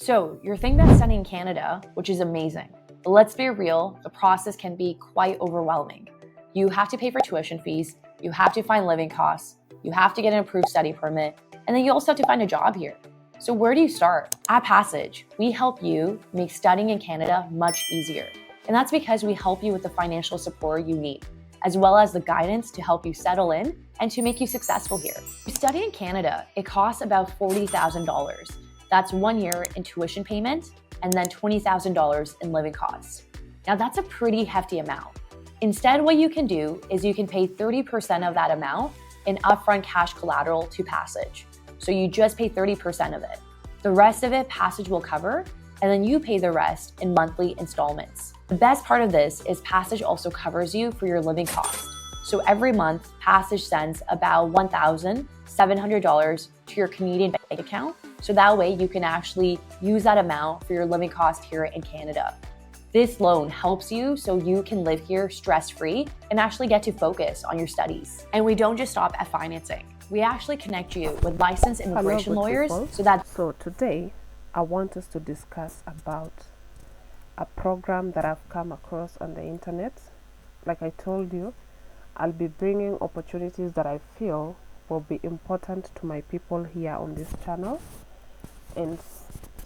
So you're thinking about studying in Canada, which is amazing. But let's be real, the process can be quite overwhelming. You have to pay for tuition fees, you have to find living costs, you have to get an approved study permit, and then you also have to find a job here. So where do you start? At Passage, we help you make studying in Canada much easier. And that's because we help you with the financial support you need, as well as the guidance to help you settle in and to make you successful here. To study in Canada, it costs about $40,000. That's 1 year in tuition payment and then $20,000 in living costs. Now that's a pretty hefty amount. Instead, what you can do is you can pay 30% of that amount in upfront cash collateral to Passage. So you just pay 30% of it. The rest of it Passage will cover, and then you pay the rest in monthly installments. The best part of this is Passage also covers you for your living costs. So every month, Passage sends about $1,700 to your Canadian bank account. So that way you can actually use that amount for your living cost here in Canada. This loan helps you so you can live here stress-free and actually get to focus on your studies. And we don't just stop at financing. We actually connect you with licensed immigration lawyers So today, I want us to discuss about a program that I've come across on the internet. Like I told you, I'll be bringing opportunities that I feel will be important to my people here on this channel. And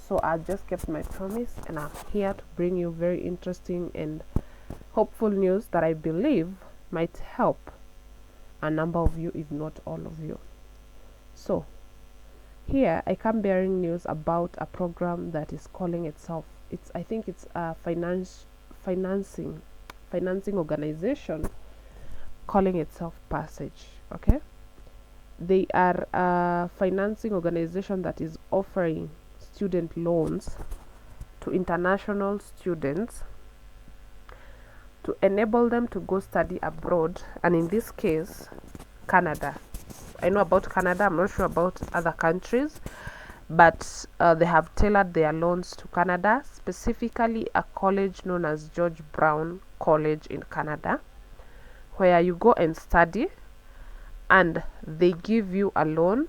so I just kept my promise, and I'm here to bring you very interesting and hopeful news that I believe might help a number of you, if not all of you. So here I come bearing news about a program that is calling itself, I think it's a financing organization calling itself Passage. Okay, they are a financing organization that is offering student loans to international students to enable them to go study abroad, and in this case Canada. I know about Canada, I'm not sure about other countries, but they have tailored their loans to Canada, specifically a college known as George Brown College in Canada, where you go and study, and they give you a loan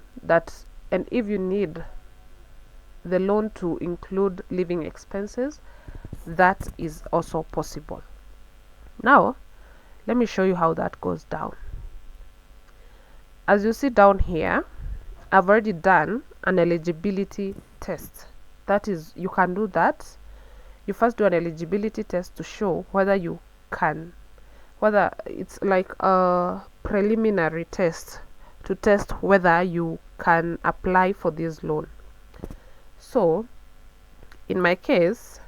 and if you need the loan to include living expenses, that is also possible. Now let me show you how that goes down. As you see down here, I've already done an eligibility test. That is, you can do that. You first do an eligibility test to show whether you can, whether it's like a preliminary test to test whether you can apply for this loan. So in my case,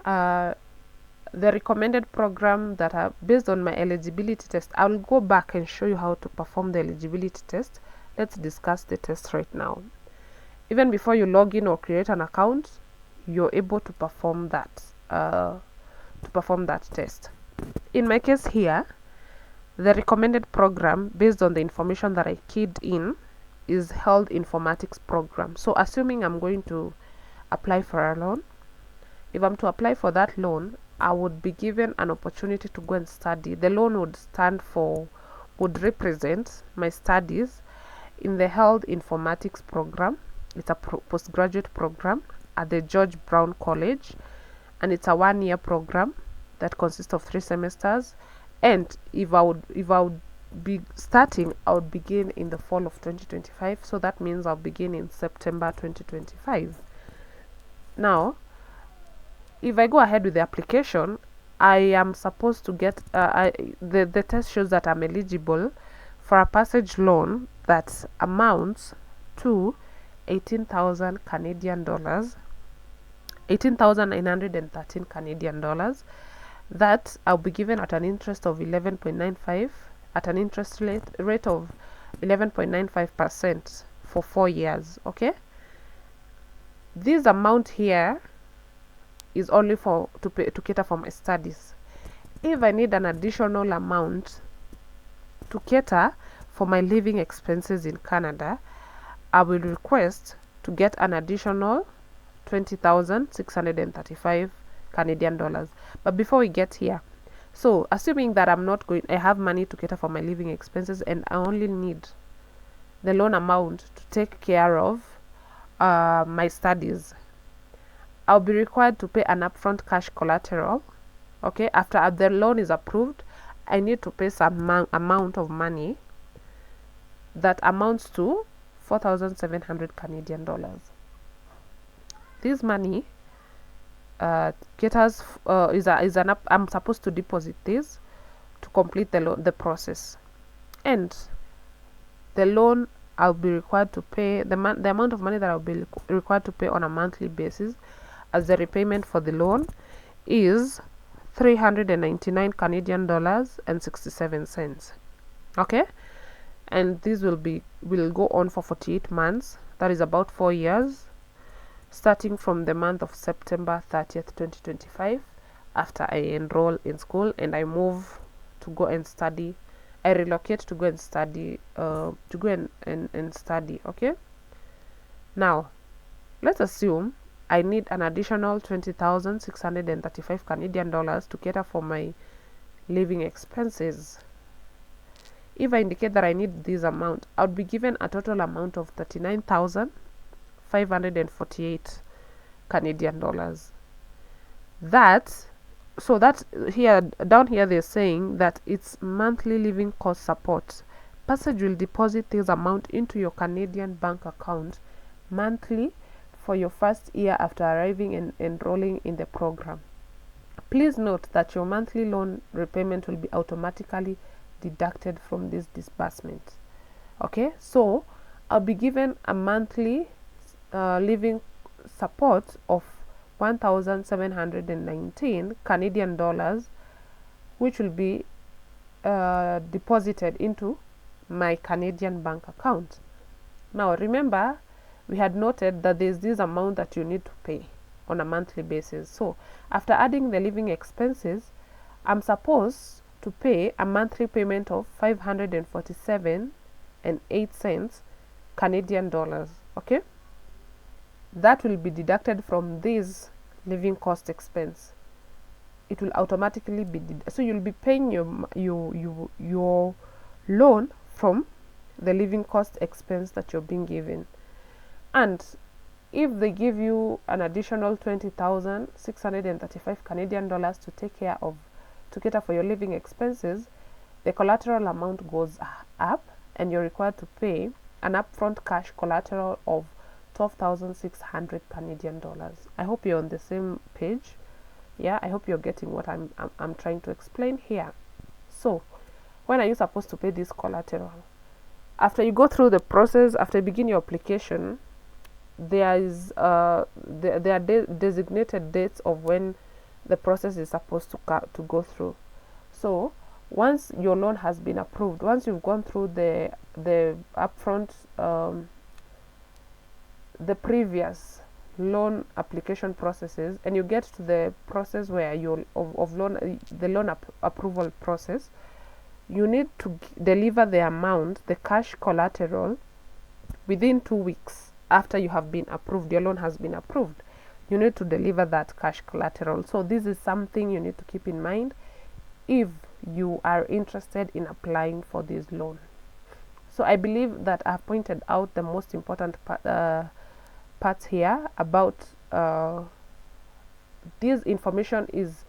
the recommended program that are based on my eligibility test, I'll go back and show you how to perform the eligibility test. Let's discuss the test right now. Even before you log in or create an account, you're able to perform that test. In my case here, the recommended program based on the information that I keyed in is Health Informatics program. So assuming I'm going to apply for a loan, if I'm to apply for that loan, I would be given an opportunity to go and study. The loan would represent my studies in the Health Informatics program. It's a postgraduate program at the George Brown College, and it's a 1-year program that consists of 3 semesters. And if I would be starting, I would begin in the fall of 2025. So that means I'll begin in September 2025. Now, if I go ahead with the application, I am supposed to get the test shows that I'm eligible for a Passage loan that amounts to 18,000 Canadian dollars, 18,913 Canadian dollars, that I'll be given at an interest of 11.95, at an interest rate of 11.95% for 4 years. Okay, this amount here is only to cater for my studies. If I need an additional amount to cater for my living expenses in Canada, I will request to get an additional 20,635 Canadian dollars. But before we get here, so assuming that I have money to cater for my living expenses and I only need the loan amount to take care of my studies, I'll be required to pay an upfront cash collateral. Okay, after the loan is approved, I need to pay some amount of money that amounts to 4,700 Canadian dollars. This money I'm supposed to deposit this to complete the process, and the loan I'll be required to pay the amount of money that I'll be required to pay on a monthly basis as the repayment for the loan is 399 Canadian dollars and 67 cents. Okay, and this will go on for 48 months, that is about 4 years, starting from the month of September 30th 2025, after I enroll in school and I move to go and study. I relocate to go and study and study. Okay, now let's assume I need an additional 20,635 Canadian dollars to cater for my living expenses. If I indicate that I need this amount, I would be given a total amount of 39,548 Canadian dollars. So that here, down here, they're saying that it's monthly living cost support. Passage will deposit this amount into your Canadian bank account monthly for your first year after arriving and enrolling in the program. Please note that your monthly loan repayment will be automatically deducted from this disbursement. Okay, so I'll be given a monthly living support of 1,719 Canadian dollars, which will be deposited into my Canadian bank account. Now remember, we had noted that there's this amount that you need to pay on a monthly basis. So after adding the living expenses, I'm supposed to pay a monthly payment of 547.08 Canadian dollars. Okay, that will be deducted from this living cost expense. It will automatically be so you'll be paying your loan from the living cost expense that you're being given. And if they give you an additional 20,635 Canadian dollars to cater for your living expenses, the collateral amount goes up and you're required to pay an upfront cash collateral of 12,600 Canadian dollars. I hope you're on the same page. Yeah, I hope you're getting what I'm trying to explain here. So when are you supposed to pay this collateral? After you go through the process, after you begin your application, there are designated dates of when the process is supposed to go through. So once your loan has been approved, once you've gone through the upfront the previous loan application processes, and you get to the process where the loan approval process, you need to deliver the amount, the cash collateral, within 2 weeks after you have been approved. Your loan has been approved. You need to deliver that cash collateral. So this is something you need to keep in mind if you are interested in applying for this loan. So I believe that I've pointed out the most important parts here about this information is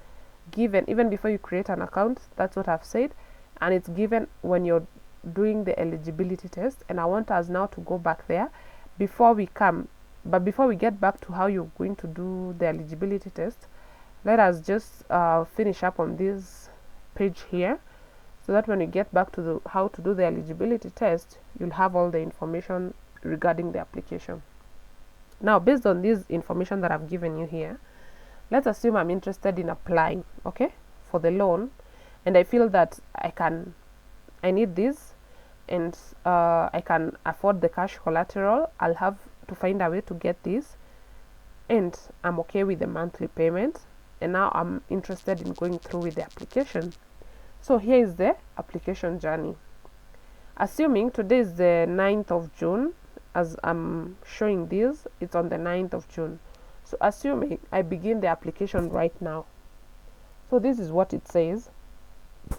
given even before you create an account. That's what I've said, and it's given when you're doing the eligibility test. And I want us now to go back there before we get back to how you're going to do the eligibility test. Let us just finish up on this page here, so that when you get back to how to do the eligibility test, you'll have all the information regarding the application. Now, based on this information that I've given you here, let's assume I'm interested in applying, okay, for the loan, and I feel that I need this, and I can afford the cash collateral. I'll have to find a way to get this, and I'm okay with the monthly payment, and now I'm interested in going through with the application. So here is the application journey. Assuming today is the 9th of June, as I'm showing this, it's on the 9th of June. So assuming I begin the application right now. So this is what it says,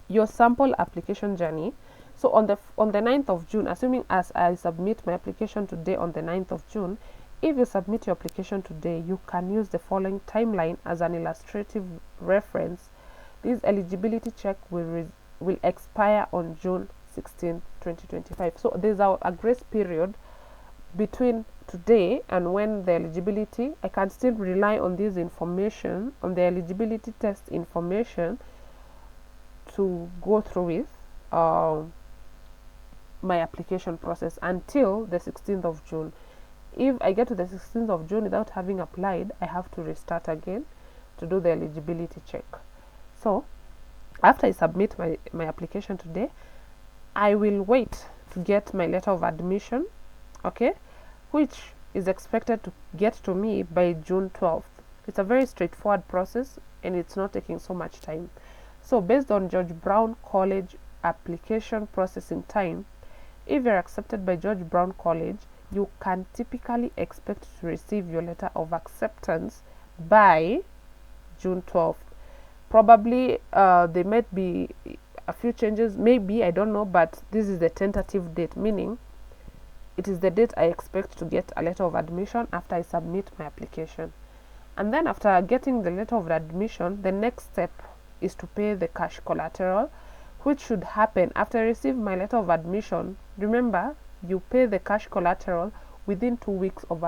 your sample application journey. So on the 9th of June, assuming as I submit my application today on the 9th of June, if you submit your application today, you can use the following timeline as an illustrative reference. This eligibility check will expire on June 16, 2025. So there's a grace period between today and when the eligibility, I can still rely on this information, on the eligibility test information, to go through with my application process until the 16th of June. If I get to the 16th of June without having applied, I have to restart again to do the eligibility check. So after I submit my application today, I will wait to get my letter of admission, okay, which is expected to get to me by June 12th. It's a very straightforward process and it's not taking so much time. So based on George Brown College application processing time, if you're accepted by George Brown College, you can typically expect to receive your letter of acceptance by June 12th. Probably there might be a few changes, maybe, I don't know, but this is the tentative date, meaning it is the date I expect to get a letter of admission after I submit my application. And then after getting the letter of admission, the next step is to pay the cash collateral, which should happen after I receive my letter of admission. Remember, you pay the cash collateral within 2 weeks of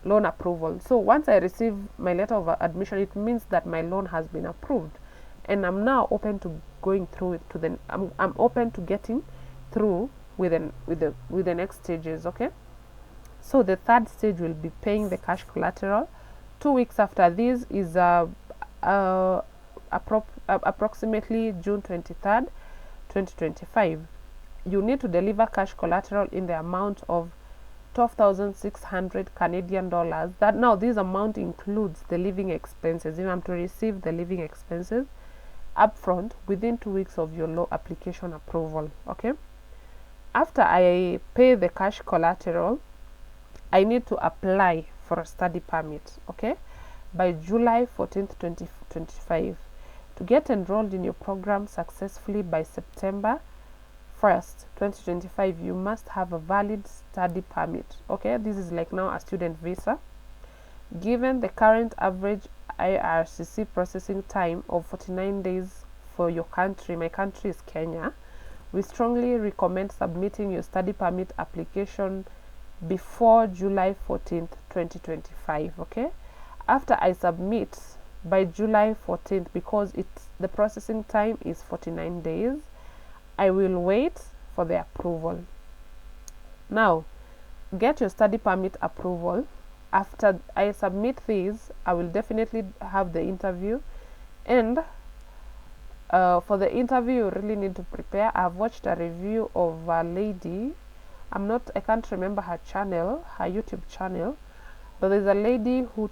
loan approval. So once I receive my letter of admission, it means that my loan has been approved, and I'm now open to going through it. I'm open to getting through with the next stages. Okay. So the third stage will be paying the cash collateral. 2 weeks after this is approximately June 23rd, 2025. You need to deliver cash collateral in the amount of 12,600 Canadian dollars. That now this amount includes the living expenses. If I'm to receive the living expenses upfront within 2 weeks of your loan application approval. Okay. After I pay the cash collateral, I need to apply for a study permit. Okay, by July 14th, 2025. To get enrolled in your program successfully by September 1st, 2025, you must have a valid study permit. Okay, this is like now a student visa. Given the current average IRCC processing time of 49 days for your country, my country is Kenya, we strongly recommend submitting your study permit application before July 14th, 2025. Okay, after I submit by July 14th, because the processing time is 49 days, I will wait for the approval. Now, get your study permit approval. After I submit these, I will definitely have the interview, and for the interview you really need to prepare. I've watched a review of a lady, I can't remember her channel, her YouTube channel, but there's a lady who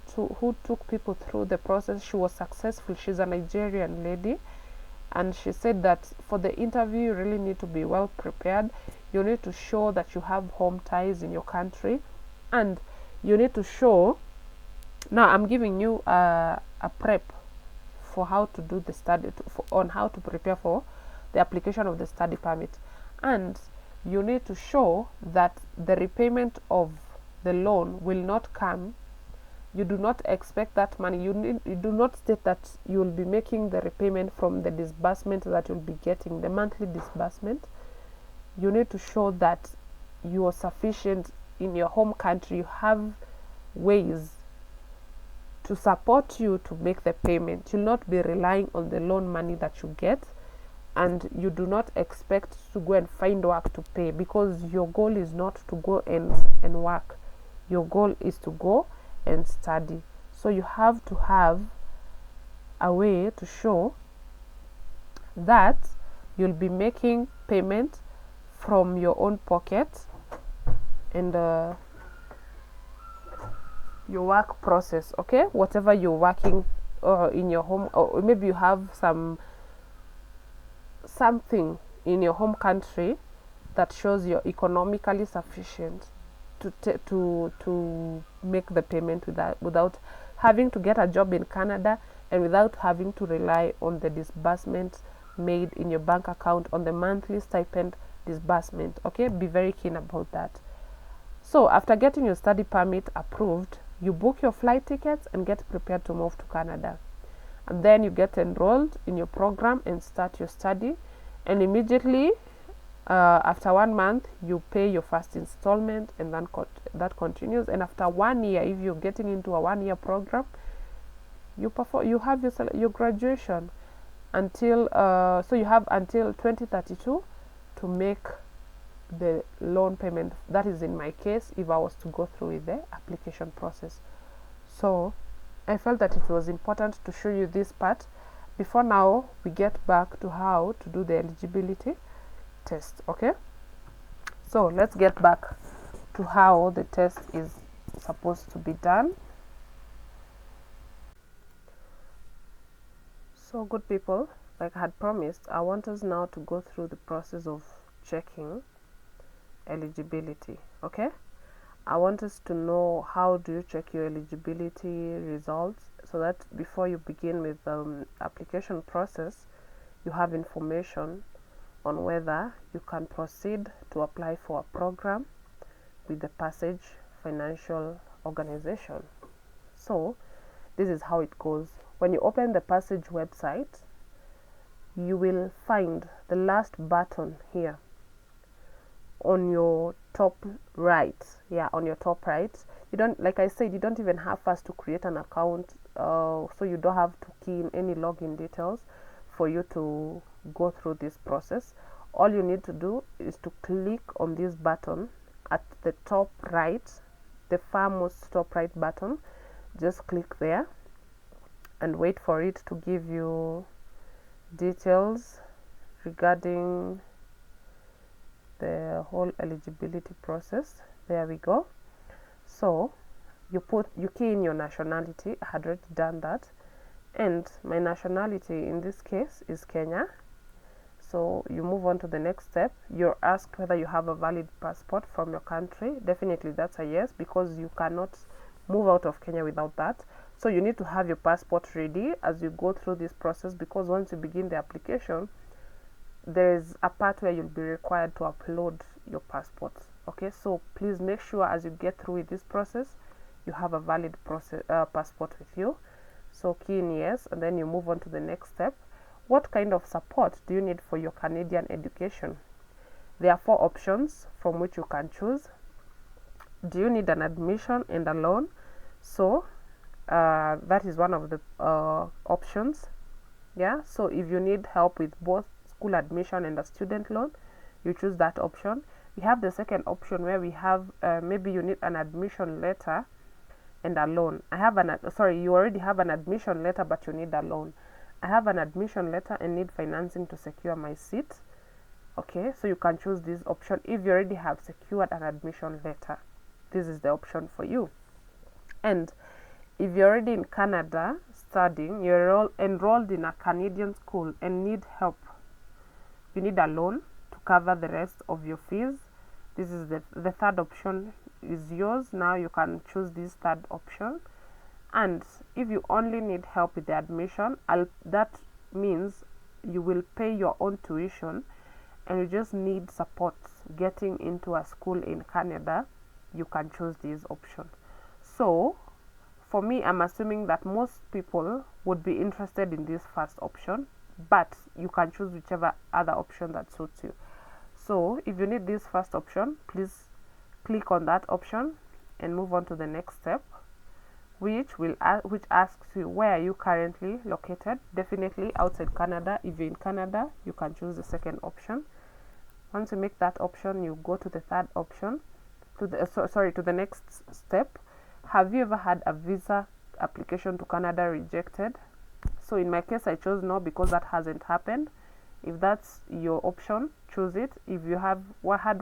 took people through the process. She was successful. She's a Nigerian lady, and she said that for the interview you really need to be well prepared. You need to show that you have home ties in your country, and you need to show. Now I'm giving you a prep for how to do the study, on how to prepare for the application of the study permit, and you need to show that the repayment of the loan will not come. You do not expect that money. You do not state that you will be making the repayment from the disbursement that you'll be getting, the monthly disbursement. You need to show that you are sufficient in your home country. You have ways to support you to make the payment. You'll not be relying on the loan money that you get, and you do not expect to go and find work to pay, because your goal is not to go and work. Your goal is to go and study. So you have to have a way to show that you'll be making payment from your own pocket, and your work process. Okay, whatever you're working in your home, or maybe you have something in your home country that shows you're economically sufficient to make the payment without having to get a job in Canada, and without having to rely on the disbursement made in your bank account, on the monthly stipend disbursement. Okay, be very keen about that. So after getting your study permit approved, you book your flight tickets and get prepared to move to Canada. And then you get enrolled in your program and start your study. And immediately after 1 month, you pay your first installment, and then that continues. And after 1 year, if you're getting into a 1 year program, you have your graduation until so you have until 2032 to make the loan payment. That is in my case, if I was to go through with the application process. So I felt that it was important to show you this part before now we get back to how to do the eligibility test. Okay, so let's get back to how the test is supposed to be done. So good people, like I had promised, I want us now to go through the process of checking eligibility. Okay, I want us to know how do you check your eligibility results, so that before you begin with the application process, you have information on whether you can proceed to apply for a program with the Passage Financial Organization. So this is how it goes. When you open the Passage website, you will find the last button here on your top right. Yeah, on your top right. You don't, like I said, you don't even have first to create an account, so you don't have to key in any login details for you to go through this process. All you need to do is to click on this button at the top right, the farmost top right button. Just click there and wait for it to give you details regarding the whole eligibility process. There we go. So you key in your nationality. I had already done that, and my nationality in this case is Kenya. So you move on to the next step. You're asked whether you have a valid passport from your country. Definitely that's a yes, because you cannot move out of Kenya without that. So you need to have your passport ready as you go through this process, because once you begin the application, there is a part where you'll be required to upload your passport. Okay, so please make sure as you get through with this process, you have a valid passport with you. So key in yes, and then you move on to the next step. What kind of support do you need for your Canadian education? There are 4 options from which you can choose. Do you need an admission and a loan? So that is one of the options. Yeah, so if you need help with both school admission and a student loan, you choose that option. We have the second option where we have maybe you need an admission letter and a loan. You already have an admission letter but you need a loan. I have an admission letter and need financing to secure my seat. Okay, so you can choose this option. If you already have secured an admission letter, this is the option for you. And if you're already in Canada studying, you're enrolled in a Canadian school and need help, you need a loan to cover the rest of your fees. This is the third option is yours. Now you can choose this third option. And if you only need help with the admission, that means you will pay your own tuition and you just need support getting into a school in Canada, you can choose this option. So for me, I'm assuming that most people would be interested in this first option, but you can choose whichever other option that suits you. So if you need this first option, please click on that option and move on to the next step, which asks you where are you currently located. Definitely outside Canada. If you're in Canada, you can choose the second option. Once you make that option, you go to the third option, to the next step. Have you ever had a visa application to Canada rejected? So in my case, I chose no because that hasn't happened. If that's your option, choose it. If you had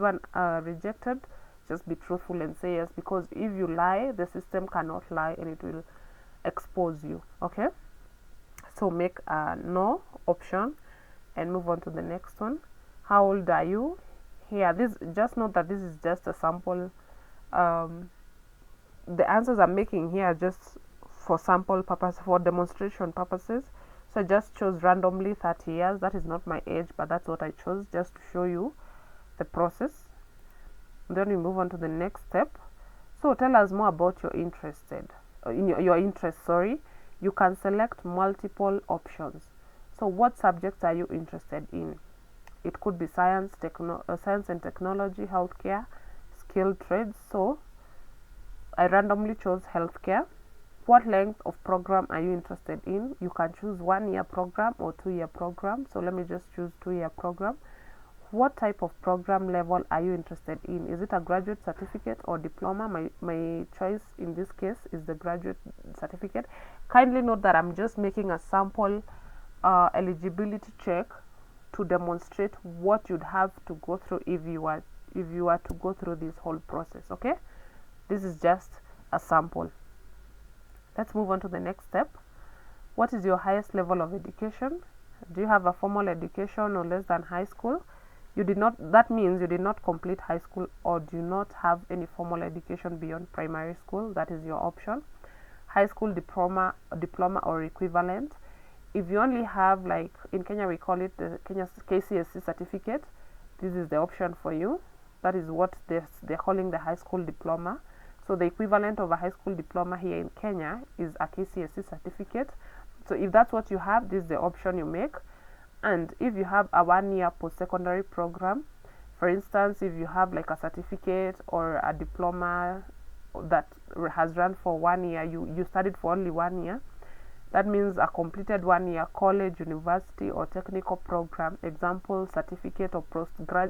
one rejected, just be truthful and say yes, because if you lie, the system cannot lie and it will expose you. Okay, so make a no option and move on to the next one. How old are you? Here, just note that this is just a sample. The answers I'm making here are just for sample purpose, for demonstration purposes. So I just chose randomly 30 years. That is not my age, but that's what I chose just to show you the process. Then we move on to the next step. So tell us more about your your interest. Sorry, you can select multiple options. So what subjects are you interested in? It could be science, science and technology, healthcare, skilled trades. So I randomly chose healthcare. What length of program are you interested in? You can choose 1-year program or 2-year program. So let me just choose 2-year program. What type of program level are you interested in? Is it a graduate certificate or diploma? My choice in this case is the graduate certificate. Kindly note that I'm just making a sample eligibility check to demonstrate what you'd have to go through if you are to go through this whole process. Okay, this is just a sample. Let's move on to the next step. What is your highest level of education? Do you have a formal education or less than high school? That means you did not complete high school or do not have any formal education beyond primary school. That is your option. High school diploma or equivalent. If you only have, like in Kenya we call it the Kenya KCSE certificate, this is the option for you. That is what they're calling the high school diploma. So the equivalent of a high school diploma here in Kenya is a KCSE certificate. So if that's what you have, this is the option you make. And if you have a 1-year post-secondary program, for instance, if you have like a certificate or a diploma that has run for 1 year, you studied for only 1 year, that means a completed 1-year college, university or technical program, example certificate or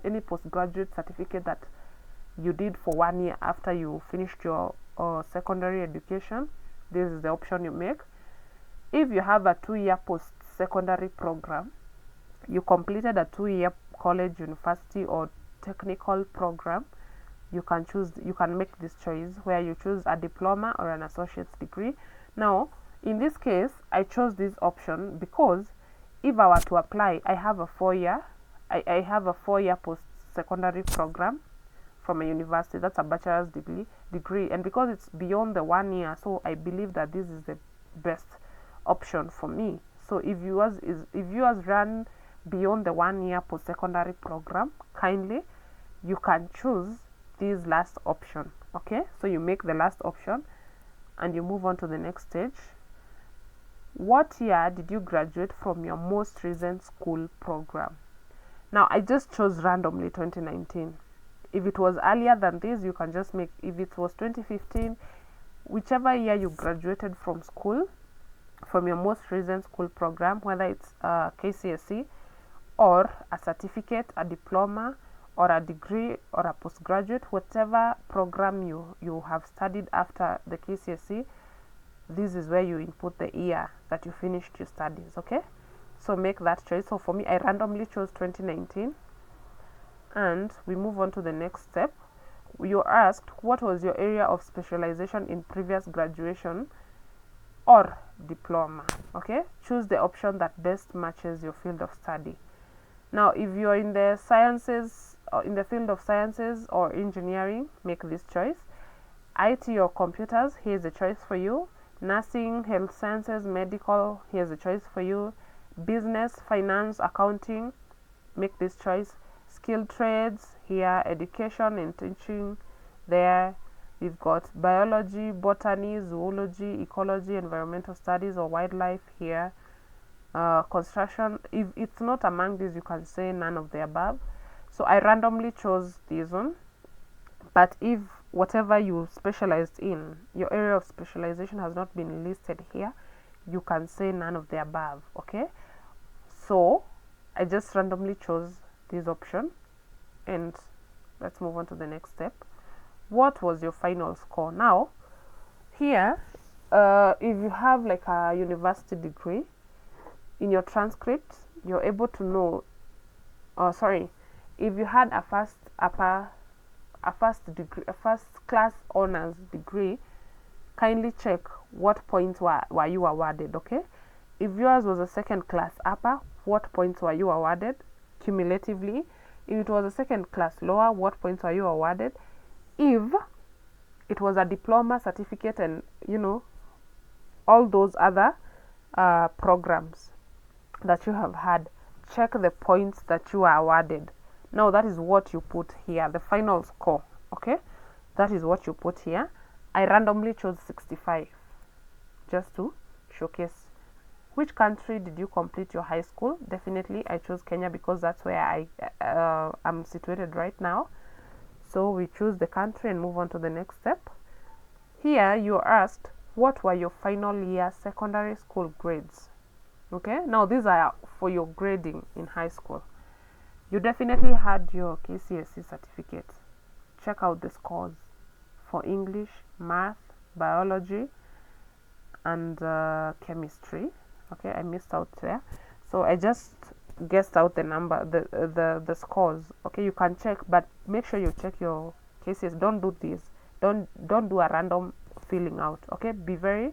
any postgraduate certificate that you did for 1 year after you finished your secondary education, this is the option you make. If you have a 2-year post-secondary program, you completed a 2-year college, university or technical program, you can make this choice where you choose a diploma or an associate's degree. Now in this case I chose this option because if I were to apply, I have a 4-year post-secondary program from a university. That's a bachelor's degree, and because it's beyond the 1 year, so I believe that this is the best option for me. So if yours run beyond the 1 year post-secondary program, kindly you can choose this last option. Okay, so you make the last option and you move on to the next stage. What year did you graduate from your most recent school program? Now I just chose randomly 2019. If it was earlier than this, you can just make, if it was 2015, whichever year you graduated from school, from your most recent school program, whether it's KCSE or a certificate, a diploma or a degree or a postgraduate, whatever program you have studied after the KCSE, this is where you input the year that you finished your studies. Okay, so make that choice. So for me, I randomly chose 2019. And we move on to the next step. You're asked, what was your area of specialization in previous graduation or diploma? Okay, choose the option that best matches your field of study. Now if you're in the sciences or in the field of sciences or engineering, make this choice. IT or computers, here's a choice for you. Nursing, health sciences, medical, here's a choice for you. Business, finance, accounting, make this choice. Skilled trades here, education and teaching there. We've got biology, botany, zoology, ecology, environmental studies or wildlife here. Construction, if it's not among these, you can say none of the above. So I randomly chose this one, but if whatever you specialized in, your area of specialization has not been listed here, you can say none of the above. Okay, so I just randomly chose this option, and let's move on to the next step. What was your final score? Now here, if you have like a university degree, in your transcript you're able to know, if you had a first class honors degree, kindly check what points were you awarded. Okay, if yours was a second class upper, what points were you awarded cumulatively? If it was a second class lower, what points were you awarded? If it was a diploma, certificate, and all those other programs that you have had, check the points that you are awarded. Now that is what you put here, the final score. Okay, that is what you put here. I randomly chose 65 just to showcase. Which country did you complete your high school? Definitely I chose Kenya because that's where I am situated right now. So we choose the country and move on to the next step. Here you're asked, what were your final year secondary school grades? Okay, now these are for your grading in high school. You definitely had your KCSE certificate. Check out the scores for English, math, biology, and chemistry. Okay, I missed out there, so I just guessed out the number, the scores. Okay, you can check, but make sure you check your cases. Don't do this. Don't do a random filling out. Okay, be very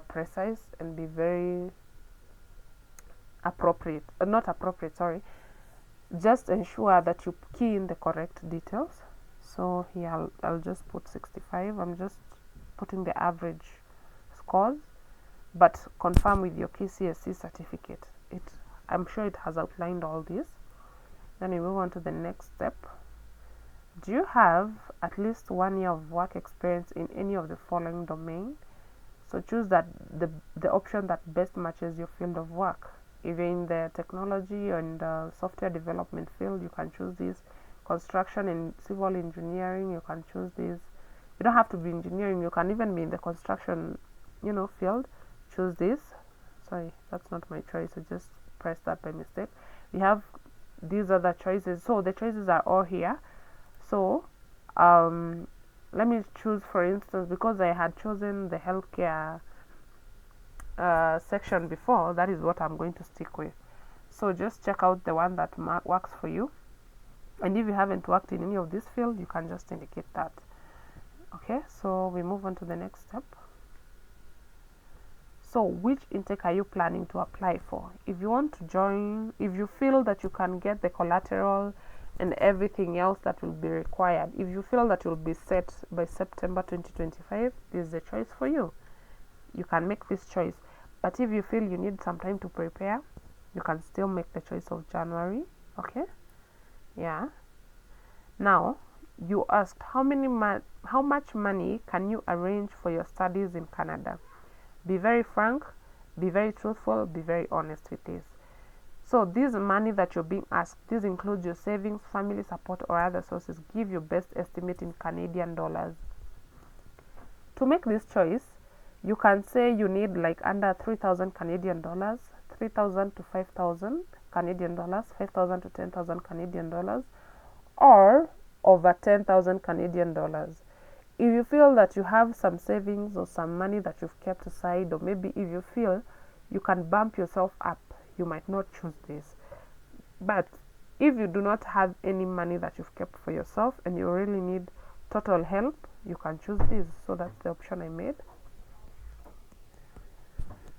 precise and be very appropriate. Not appropriate, sorry. Just ensure that you key in the correct details. So here I'll just put 65. I'm just putting the average scores, but confirm with your KCSE certificate. I'm sure it has outlined all this. Then we move on to the next step. Do you have at least 1 year of work experience in any of the following domain? So choose that the option that best matches your field of work. If you're in the technology and software development field, you can choose this. Construction and civil engineering, you can choose this. You don't have to be engineering, you can even be in the construction, field. Choose this. Sorry, that's not my choice. I just pressed that by mistake. We have these other choices. So the choices are all here. So let me choose, for instance, because I had chosen the healthcare section before, that is what I'm going to stick with. So just check out the one that works for you, and if you haven't worked in any of this field, you can just indicate that. Okay, so we move on to the next step. So which intake are you planning to apply for? If you want to join, if you feel that you can get the collateral and everything else that will be required, if you feel that you'll be set by September 2025, this is the choice for you. You can make this choice. But if you feel you need some time to prepare, you can still make the choice of January. Okay, yeah. Now you asked how much money can you arrange for your studies in Canada? Be very frank, be very truthful, be very honest with this. So this money that you're being asked, this includes your savings, family support, or other sources. Give your best estimate in Canadian dollars. To make this choice, you can say you need like under 3,000 Canadian dollars, 3,000 to 5,000 Canadian dollars, 5,000 to 10,000 Canadian dollars, or over 10,000 Canadian dollars. If you feel that you have some savings or some money that you've kept aside, or maybe if you feel you can bump yourself up, you might not choose this. But if you do not have any money that you've kept for yourself and you really need total help, you can choose this. So that's the option I made.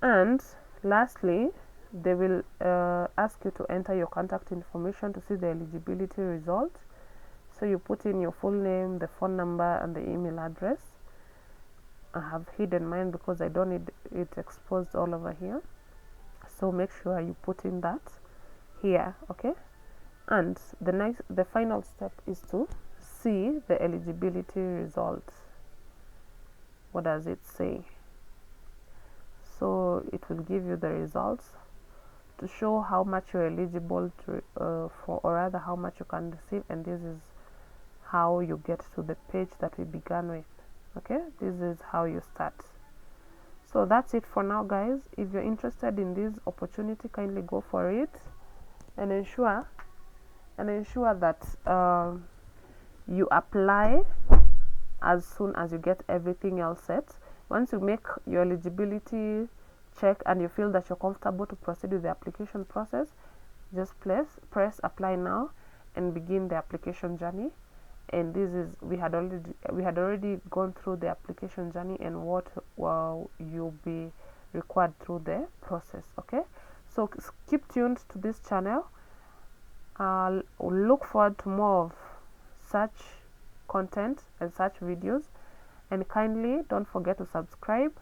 And lastly, they will ask you to enter your contact information to see the eligibility result. So you put in your full name, the phone number, and the email address. I have hidden mine because I don't need it exposed all over here. So make sure you put in that here, okay? And the final step is to see the eligibility results. What does it say? So it will give you the results to show how much you're eligible to for, or rather how much you can receive, and this is how you get to the page that we began with. Okay, this is how you start. So that's it for now, guys. If you're interested in this opportunity, kindly go for it and ensure that you apply as soon as you get everything else set. Once you make your eligibility check and you feel that you're comfortable to proceed with the application process, just press apply now and begin the application journey. And this is we had already gone through the application journey and what you'll be required through the process. Okay, so keep tuned to this channel. I'll look forward to more of such content and such videos, and kindly don't forget to subscribe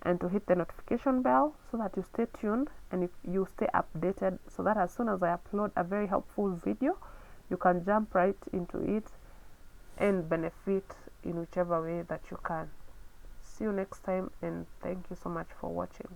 and to hit the notification bell so that you stay tuned and you stay updated, so that as soon as I upload a very helpful video, you can jump right into it and benefit in whichever way that you can. See you next time, and thank you so much for watching.